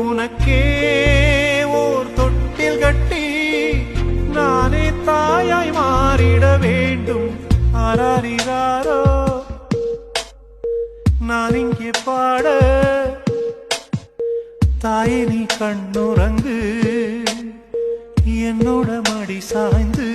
உனக்கே ஓர் தொட்டில் கட்டி நானே தாயாய் மாறிட வேண்டும். ஆராரிராரோ நான் இங்கே பாட, தாயே நீ கண்ணுறங்கு என்னோட மடி சாய்ந்து.